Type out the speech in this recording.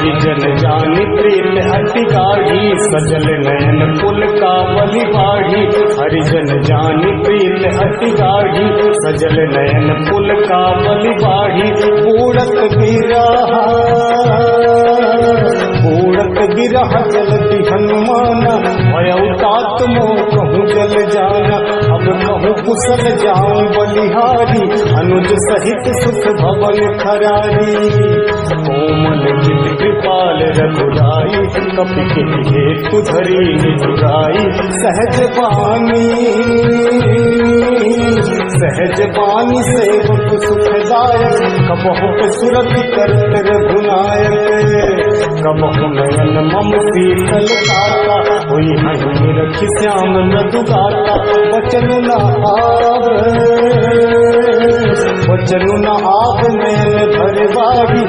हरिजन जानी प्रीत अति गाढ़ी, सजल नयन कुल का बलि बाढ़ी। हरिजन जानी प्रीत अति गाढ़ी, सजल नयन कुल का बलि बाढ़ी। बूढ़त बिरह जलति हनुमाना, भयउ तात मोह कहूँ जल जाना। अब कहूँ कुशल जाऊं बलिहारी, अनुज सहित सुख भवन खरारी। कोमल गित कृपाल रघुराई, कपि के हेतु धरी निजुराई। सहज बानी सेवक सुखदायक, कबहु के सुरति करत रघुनायक। कबहु नयन मम शीतल काता, होई हहीं रखि श्याम मृदु गाता। वचन न आव नयन भर बारी,